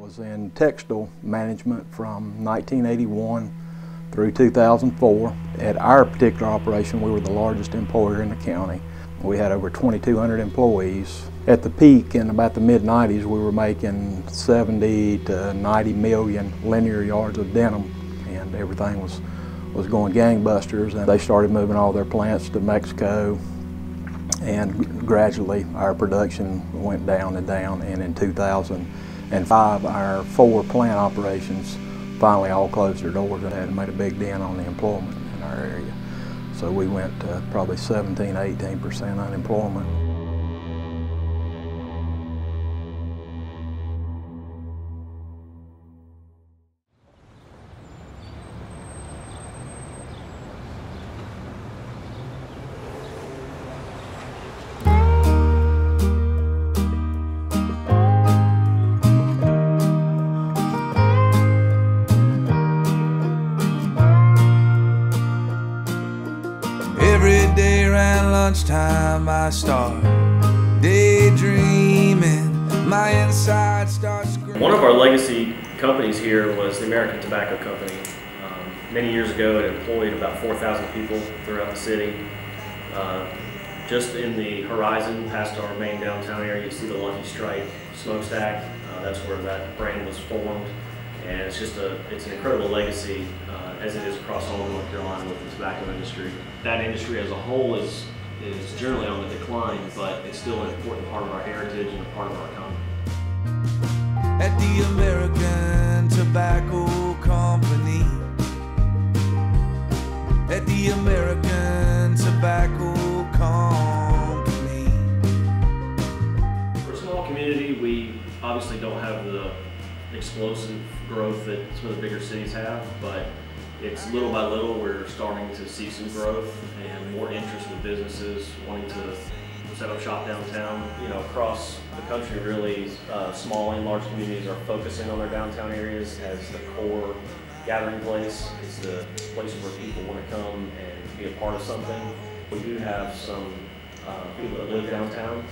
was in textile management from 1981 through 2004. At our particular operation, we were the largest employer in the county. We had over 2,200 employees. At the peak in about the mid-90s, we were making 70 to 90 million linear yards of denim, and everything was going gangbusters. And they started moving all their plants to Mexico, and gradually our production went down and down. And in 2005, our 4 plant operations finally all closed their doors and had made a big dent on the employment in our area. So we went to probably 17–18% unemployment. Lunchtime I start daydreaming, my inside starts screaming. One of our legacy companies here was the American Tobacco Company. Many years ago it employed about 4,000 people throughout the city. Just in the horizon past our main downtown area, you see the Lucky Strike smokestack. That's where that brand was formed, and it's an incredible legacy as it is across all of North Carolina with the tobacco industry. That industry as a whole is generally on the decline, but it's still an important part of our heritage and a part of our economy. At the American Tobacco Company, at the American Tobacco Company. For a small community, we obviously don't have the explosive growth that some of the bigger cities have, but it's little by little we're starting to see some growth and more interest with businesses wanting to set up shop downtown. You know, across the country, really, small and large communities are focusing on their downtown areas as the core gathering place. It's the place where people want to come and be a part of something. We do have some people that live downtown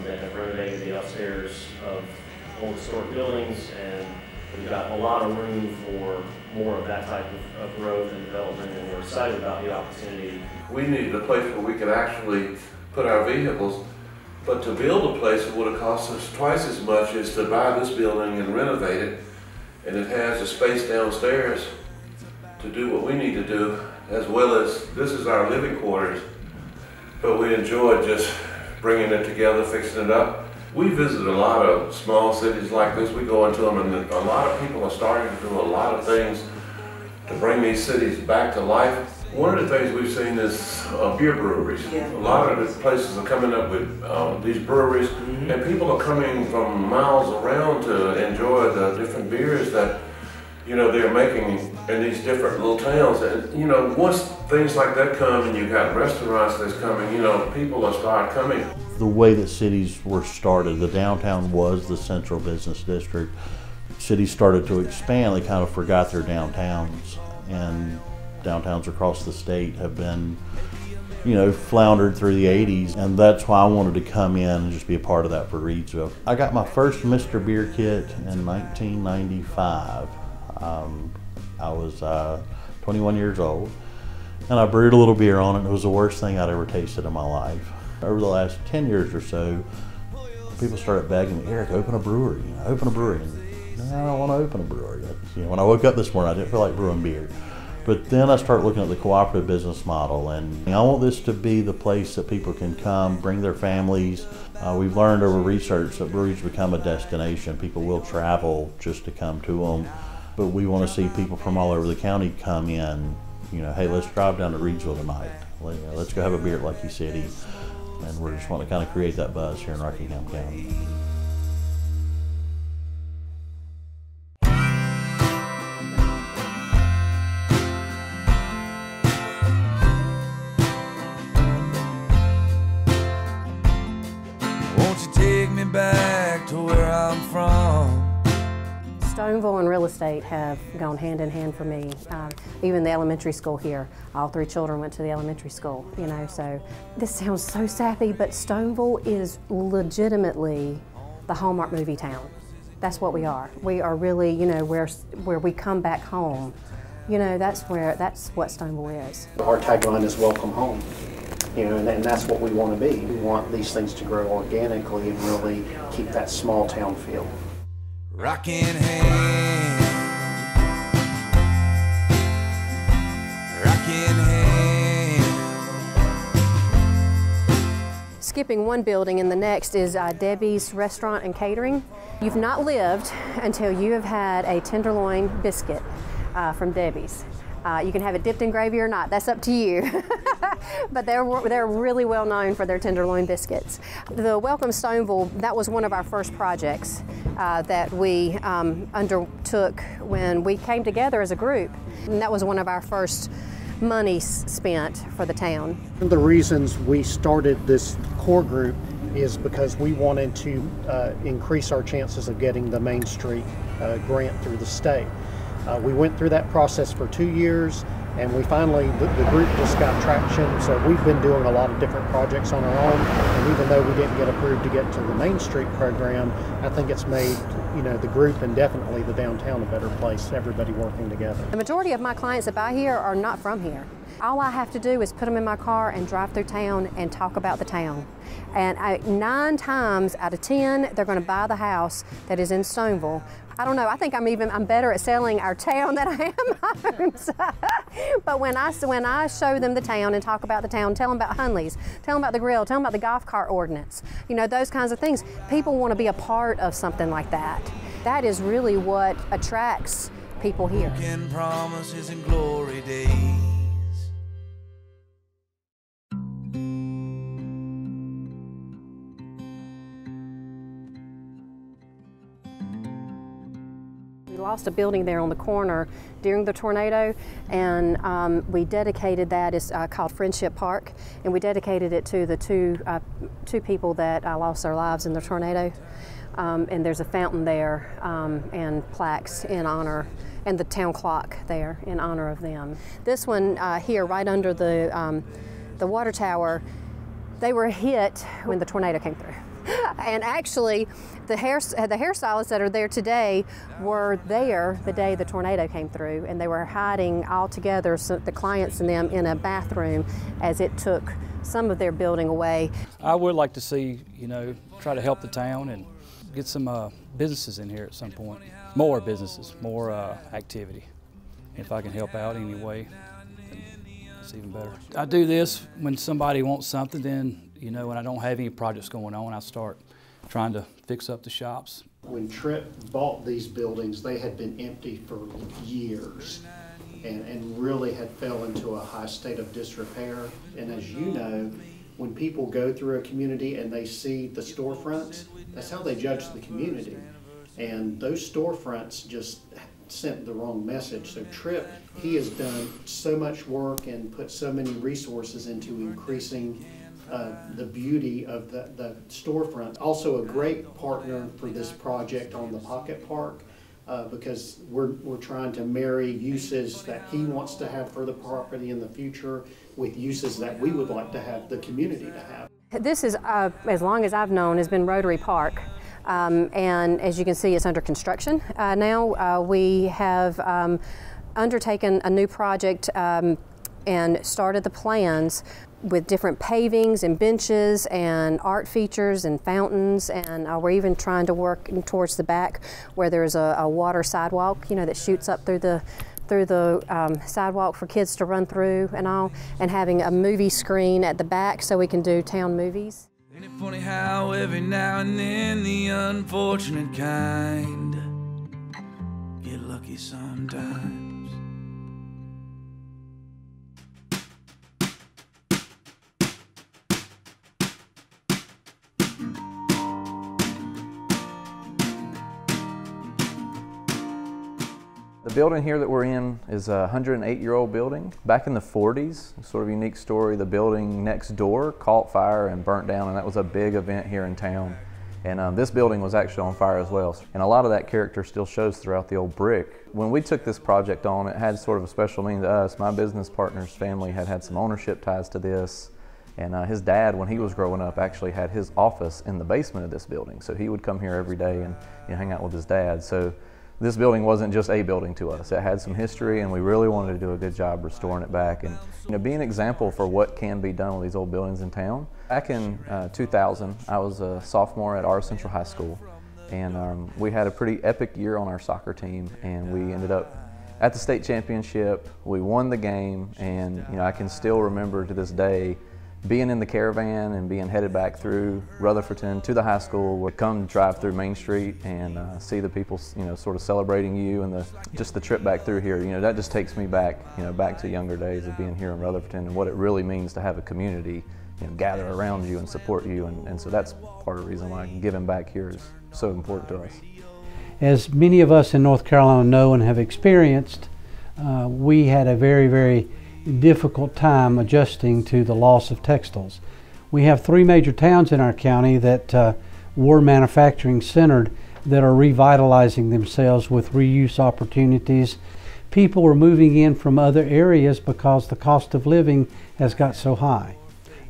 that have renovated the upstairs of old historic buildings, and we've got a lot of room for more of that type of growth and development, and we're excited about the opportunity. We needed a place where we could actually put our vehicles, but to build a place, it would have cost us twice as much as to buy this building and renovate it, and it has the space downstairs to do what we need to do, as well as this is our living quarters, but we enjoyed just bringing it together, fixing it up. We visit a lot of small cities like this. We go into them, and a lot of people are starting to do a lot of things to bring these cities back to life. One of the things we've seen is beer breweries. Yeah. A lot of the places are coming up with these breweries, and people are coming from miles around to enjoy the different beers that, you know, they're making in these different little towns. And, you know, once things like that come and you've got restaurants that's coming, you know, people will start coming. The way that cities were started, the downtown was the central business district. Cities started to expand, they kind of forgot their downtowns, and downtowns across the state have been, you know, floundered through the 80s, and that's why I wanted to come in and just be a part of that for Reedsville. I got my first Mr. Beer kit in 1995. I was 21 years old, and I brewed a little beer on it, and it was the worst thing I'd ever tasted in my life. Over the last 10 years or so, people started begging me, Eric, open a brewery, you know, open a brewery. And I don't want to open a brewery. You know, when I woke up this morning, I didn't feel like brewing beer. But then I started looking at the cooperative business model, and I want this to be the place that people can come, bring their families. We've learned over research that breweries become a destination. People will travel just to come to them. But we want to see people from all over the county come in. You know, hey, let's drive down to Reedsville tonight. Let's go have a beer at Lucky City. And we're just wanting to kind of create that buzz here in Rockingham County. Won't you take me back to where I'm from? Stoneville and real estate have gone hand in hand for me. Even the elementary school here, all 3 children went to the elementary school, you know, so this sounds so sappy, but Stoneville is legitimately the Hallmark movie town. That's what we are. We are really, you know, where we come back home. You know, that's what Stoneville is. Our tagline is welcome home. You know, and that's what we want to be. We want these things to grow organically and really keep that small town feel. Rockin' hand, rockin' hand. Skipping one building and the next is Debbie's Restaurant and Catering. You've not lived until you have had a tenderloin biscuit from Debbie's. You can have it dipped in gravy or not, that's up to you. But they're really well known for their tenderloin biscuits. The Welcome Stoneville, that was one of our first projects that we undertook when we came together as a group. And that was one of our first money spent for the town. One of the reasons we started this core group is because we wanted to increase our chances of getting the Main Street grant through the state. We went through that process for 2 years, and we finally, the group just got traction, so we've been doing a lot of different projects on our own, and even though we didn't get approved to get to the Main Street program, I think it's made, you know, the group and definitely the downtown a better place, everybody working together. The majority of my clients that buy here are not from here. All I have to do is put them in my car and drive through town and talk about the town. And 9 times out of 10, they're going to buy the house that is in Stoneville. I don't know, I think I'm better at selling our town than I am homes. But when I show them the town and talk about the town, tell them about Hunley's, tell them about the grill, tell them about the golf cart ordinance, you know, those kinds of things. People want to be a part of something like that. That is really what attracts people here. Broken promises and glory days. We lost a building there on the corner during the tornado, and we dedicated that. It's called Friendship Park, and we dedicated it to the two people that lost their lives in the tornado. And there's a fountain there and plaques in honor, and the town clock there in honor of them. This one here, right under the water tower, they were hit when the tornado came through. And actually, the hairstylists that are there today were there the day the tornado came through, and they were hiding all together, so the clients and them, in a bathroom as it took some of their building away. I would like to see, you know, try to help the town and get some businesses in here at some point. More businesses, more activity. If I can help out any way, it's even better. I do this when somebody wants something, then, you know, when I don't have any projects going on, I start trying to fix up the shops. When Tripp bought these buildings, they had been empty for years and really had fell into a high state of disrepair. And as you know, when people go through a community and they see the storefronts, that's how they judge the community. And those storefronts just sent the wrong message. So Tripp, he has done so much work and put so many resources into increasing the beauty of the storefront. Also a great partner for this project on the Pocket Park because we're trying to marry uses that he wants to have for the property in the future with uses that we would like to have the community to have. This is, as long as I've known, has been Rotary Park. And as you can see, it's under construction. Now we have undertaken a new project and started the plans with different pavings and benches and art features and fountains, and we're even trying to work towards the back where there's a water sidewalk, you know, that shoots up through the sidewalk for kids to run through and all, and having a movie screen at the back so we can do town movies. Ain't it funny how every now and then the unfortunate kind get lucky sometimes? The building here that we're in is a 108-year-old building. Back in the 40s, sort of a unique story, the building next door caught fire and burnt down, and that was a big event here in town. And this building was actually on fire as well. And a lot of that character still shows throughout the old brick. When we took this project on, it had sort of a special meaning to us. My business partner's family had some ownership ties to this, And his dad, when he was growing up, actually had his office in the basement of this building. So he would come here every day and hang out with his dad. So this building wasn't just a building to us. It had some history, and we really wanted to do a good job restoring it back and be an example for what can be done with these old buildings in town. Back in 2000, I was a sophomore at our Central High School, and we had a pretty epic year on our soccer team, and we ended up at the state championship. We won the game, and I can still remember to this day being in the caravan and being headed back through Rutherfordton to the high school. Would come drive through Main Street and see the people, sort of celebrating you, and just the trip back through here. That just takes me back, back to younger days of being here in Rutherfordton and what it really means to have a community, gather around you and support you. And so that's part of the reason why giving back here is so important to us. As many of us in North Carolina know and have experienced, we had a very, very difficult time adjusting to the loss of textiles. We have 3 major towns in our county that were manufacturing centered that are revitalizing themselves with reuse opportunities. People are moving in from other areas because the cost of living has got so high.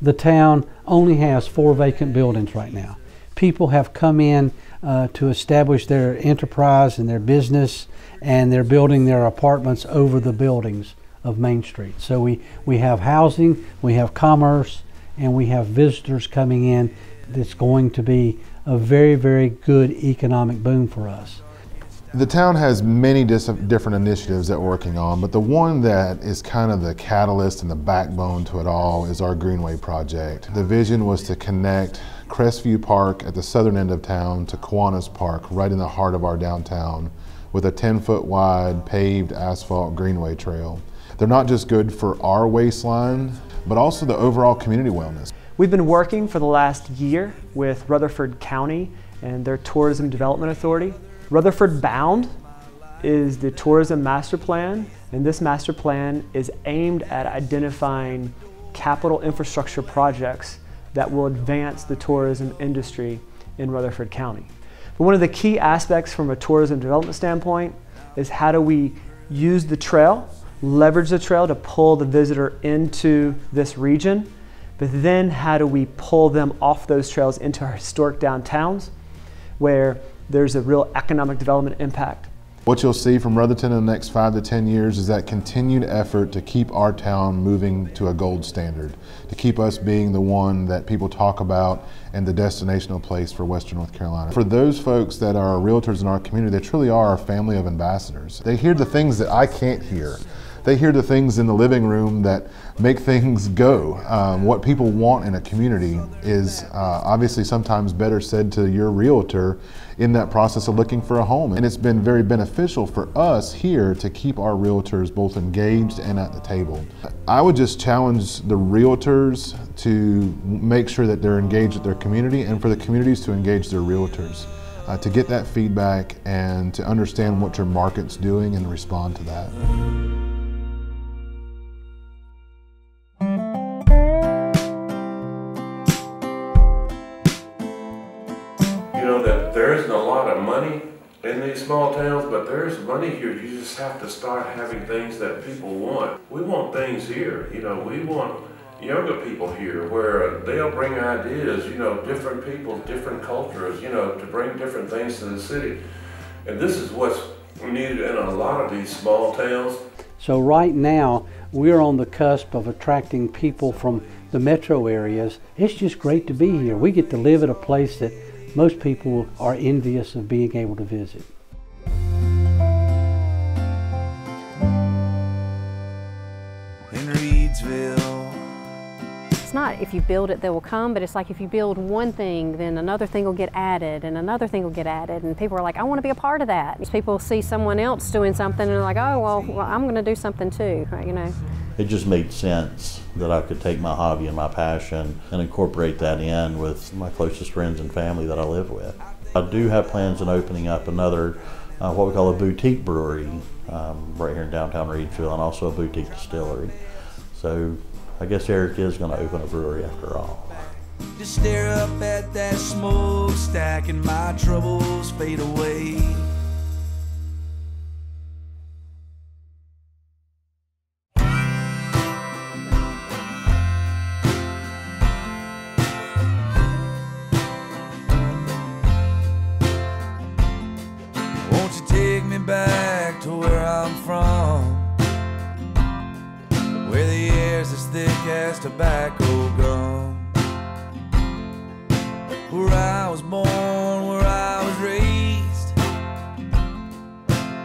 The town only has 4 vacant buildings right now. People have come in to establish their enterprise and their business, and they're building their apartments over the buildings of Main Street. So we have housing, we have commerce, and we have visitors coming in. That's going to be a very, very good economic boom for us. The town has many different initiatives that we're working on, but the one that is kind of the catalyst and the backbone to it all is our Greenway project. The vision was to connect Crestview Park at the southern end of town to Kiwanis Park, right in the heart of our downtown, with a 10-foot wide paved asphalt greenway trail. They're not just good for our waistline, but also the overall community wellness. We've been working for the last year with Rutherford County and their Tourism Development Authority. Rutherford Bound is the tourism master plan, and this master plan is aimed at identifying capital infrastructure projects that will advance the tourism industry in Rutherford County. But one of the key aspects from a tourism development standpoint is how do we use the trail, leverage the trail to pull the visitor into this region, but then how do we pull them off those trails into our historic downtowns where there's a real economic development impact. What you'll see from Rutherfordton in the next 5 to 10 years is that continued effort to keep our town moving to a gold standard, to keep us being the one that people talk about and the destinational place for Western North Carolina. For those folks that are realtors in our community, they truly are a family of ambassadors. They hear the things that I can't hear. They hear the things in the living room that make things go. What people want in a community is obviously sometimes better said to your realtor in that process of looking for a home. And it's been very beneficial for us here to keep our realtors both engaged and at the table. I would just challenge the realtors to make sure that they're engaged with their community, and for the communities to engage their realtors, to get that feedback and to understand what your market's doing and respond to that. That there isn't a lot of money in these small towns, but there's money here. You just have to start having things that people want. We want things here. We want younger people here where they'll bring ideas, different people, different cultures, to bring different things to the city. And this is what's needed in a lot of these small towns. So right now, we're on the cusp of attracting people from the metro areas. It's just great to be here. We get to live at a place that most people are envious of being able to visit. In Reedsville. It's not if you build it they will come, but it's like if you build one thing, then another thing will get added and another thing will get added, and people are like, I want to be a part of that. People see someone else doing something and they're like, oh, well I'm going to do something too, It just made sense that I could take my hobby and my passion and incorporate that in with my closest friends and family that I live with. I do have plans on opening up another, what we call a boutique brewery, right here in downtown Reedsville, and also a boutique distillery. So I guess Eric is going to open a brewery after all. Just stare up at that smokestack and my troubles fade away. dress as thick as tobacco gum. Where I was born, where I was raised,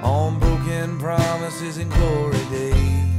on broken promises and glory days.